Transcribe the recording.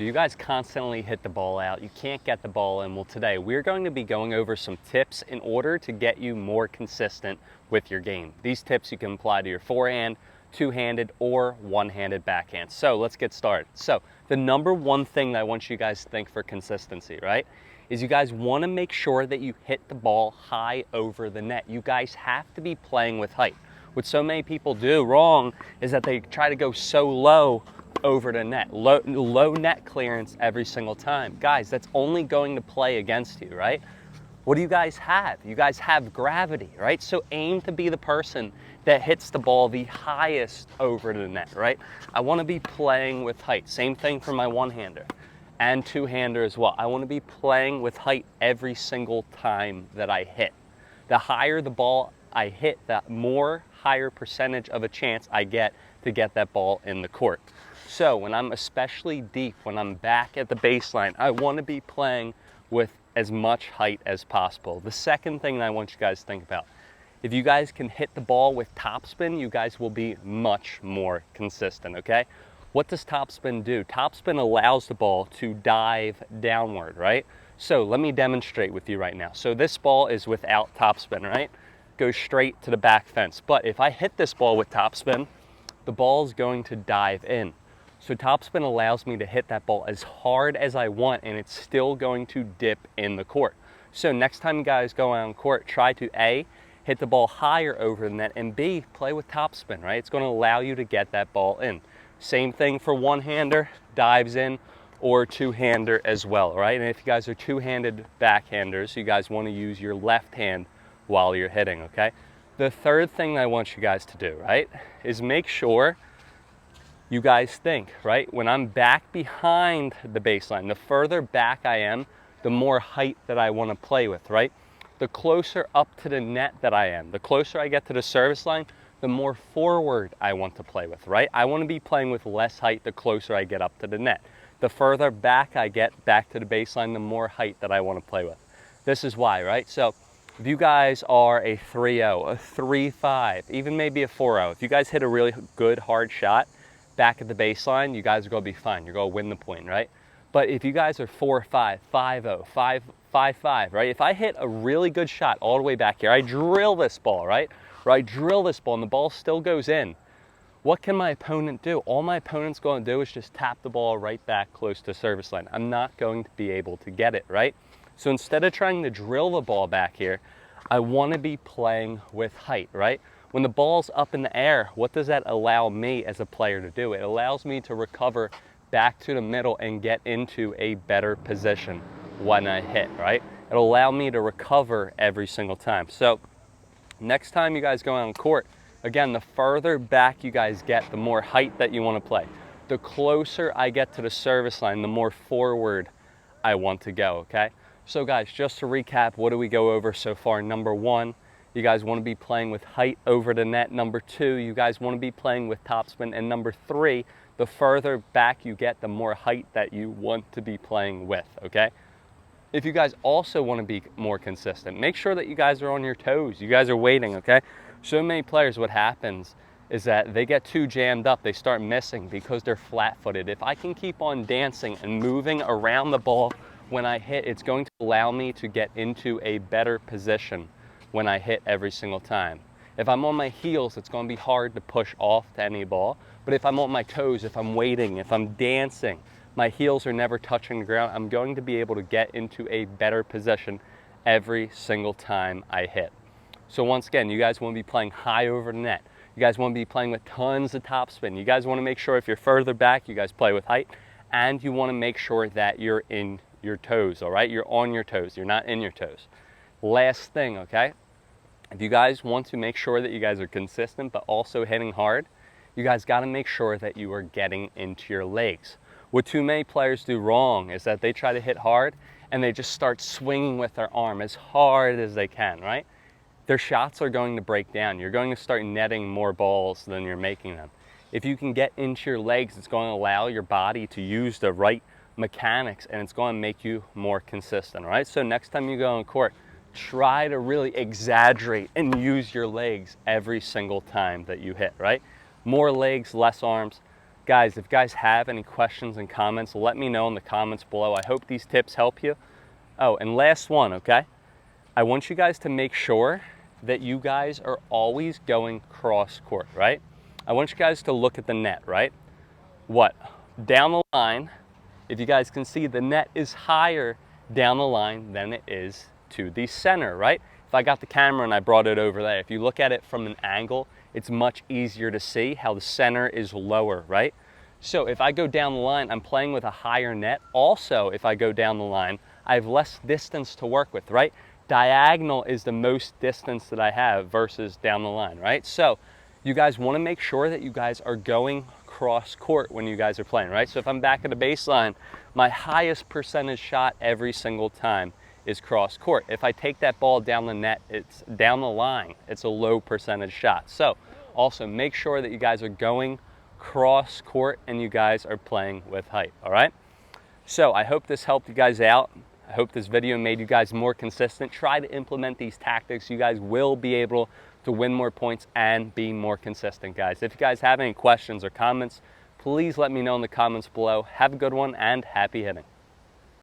You guys constantly hit the ball out. You can't get the ball in. Well, today we're going to be going over some tips in order to get you more consistent with your game. These tips you can apply to your forehand, two-handed, or one-handed backhand. So let's get started. So the number one thing that I want you guys to think for consistency, right, is you guys want to make sure that you hit the ball high over the net. You guys have to be playing with height. What so many people do wrong is that they try to go so low over the net, low net clearance every single time. Guys, that's only going to play against you, right? What do you guys have? You guys have gravity, right? So aim to be the person that hits the ball the highest over the net, right? I want to be playing with height. Same thing for my one-hander and two-hander as well. I want to be playing with height every single time that I hit. The higher the ball I hit, the more higher percentage of a chance I get to get that ball in the court. So when I'm especially deep, when I'm back at the baseline, I want to be playing with as much height as possible. The second thing that I want you guys to think about, if you guys can hit the ball with topspin, you guys will be much more consistent, okay? What does topspin do? Topspin allows the ball to dive downward, right? So let me demonstrate with you right now. So this ball is without topspin, right? Goes straight to the back fence. But if I hit this ball with topspin, the ball is going to dive in. So topspin allows me to hit that ball as hard as I want, and it's still going to dip in the court. So next time you guys go out on court, try to A, hit the ball higher over the net, and B, play with topspin, right? It's going to allow you to get that ball in. Same thing for one-hander, dives in, or two-hander as well, right? And if you guys are two-handed backhanders, you guys want to use your left hand while you're hitting, okay? The third thing I want you guys to do, right, is make sure you guys think, right? When I'm back behind the baseline, the further back I am, the more height that I want to play with, right? The closer up to the net that I am, the closer I get to the service line, the more forward I want to play with, right? I want to be playing with less height the closer I get up to the net. The further back I get back to the baseline, the more height that I want to play with. This is why, right? So if you guys are a 3-0, a 3-5, even maybe a 4-0, if you guys hit a really good hard shot back at the baseline, you guys are going to be fine. You're going to win the point, right? But if you guys are 4-5, 5-0, 5-5, right? If I hit a really good shot all the way back here, I drill this ball, right? Or I drill this ball and the ball still goes in. What can my opponent do? All my opponent's going to do is just tap the ball right back close to service line. I'm not going to be able to get it, right? So instead of trying to drill the ball back here, I want to be playing with height, right? When the ball's up in the air, what does that allow me as a player to do? It allows me to recover back to the middle and get into a better position when I hit, right? It'll allow me to recover every single time. So next time you guys go out on court, again, the further back you guys get, the more height that you want to play. The closer I get to the service line, the more forward I want to go, okay? So guys, just to recap, what do we go over so far? Number one, you guys want to be playing with height over the net. Number two, you guys want to be playing with topspin. And number three, the further back you get, the more height that you want to be playing with, okay? If you guys also want to be more consistent, make sure that you guys are on your toes. You guys are waiting, okay? So many players, what happens is that they get too jammed up. They start missing because they're flat-footed. If I can keep on dancing and moving around the ball when I hit, it's going to allow me to get into a better position when I hit every single time. If I'm on my heels, it's going to be hard to push off to any ball. But if I'm on my toes, if I'm waiting, if I'm dancing, my heels are never touching the ground, I'm going to be able to get into a better position every single time I hit. So once again, you guys want to be playing high over the net. You guys want to be playing with tons of topspin. You guys want to make sure if you're further back, you guys play with height. And you want to make sure that you're in your toes, all right? You're on your toes. You're not in your toes. Last thing, okay? If you guys want to make sure that you guys are consistent but also hitting hard, you guys got to make sure that you are getting into your legs. What too many players do wrong is that they try to hit hard and they just start swinging with their arm as hard as they can, right? Their shots are going to break down. You're going to start netting more balls than you're making them. If you can get into your legs, it's going to allow your body to use the right mechanics and it's going to make you more consistent, right? So next time you go on court, try to really exaggerate and use your legs every single time that you hit, right? More legs, less arms. Guys, if you guys have any questions and comments, let me know in the comments below. I hope these tips help you. Oh, and last one, okay? I want you guys to make sure that you guys are always going cross court, right? I want you guys to look at the net, right? What? Down the line, if you guys can see, the net is higher down the line than it is to the center, right? If I got the camera and I brought it over there, if you look at it from an angle, it's much easier to see how the center is lower, right? So if I go down the line, I'm playing with a higher net. Also, if I go down the line, I have less distance to work with, right? Diagonal is the most distance that I have versus down the line, right? So you guys want to make sure that you guys are going cross court when you guys are playing, right? So if I'm back at the baseline, my highest percentage shot every single time is cross court. If I take that ball down the net, it's down the line, it's a low percentage shot. So also make sure that you guys are going cross court and you guys are playing with height, all right? So I hope this helped you guys out. I hope this video made you guys more consistent. Try to implement these tactics. You guys will be able to win more points and be more consistent, guys. If you guys have any questions or comments, please let me know in the comments below. Have a good one and happy hitting.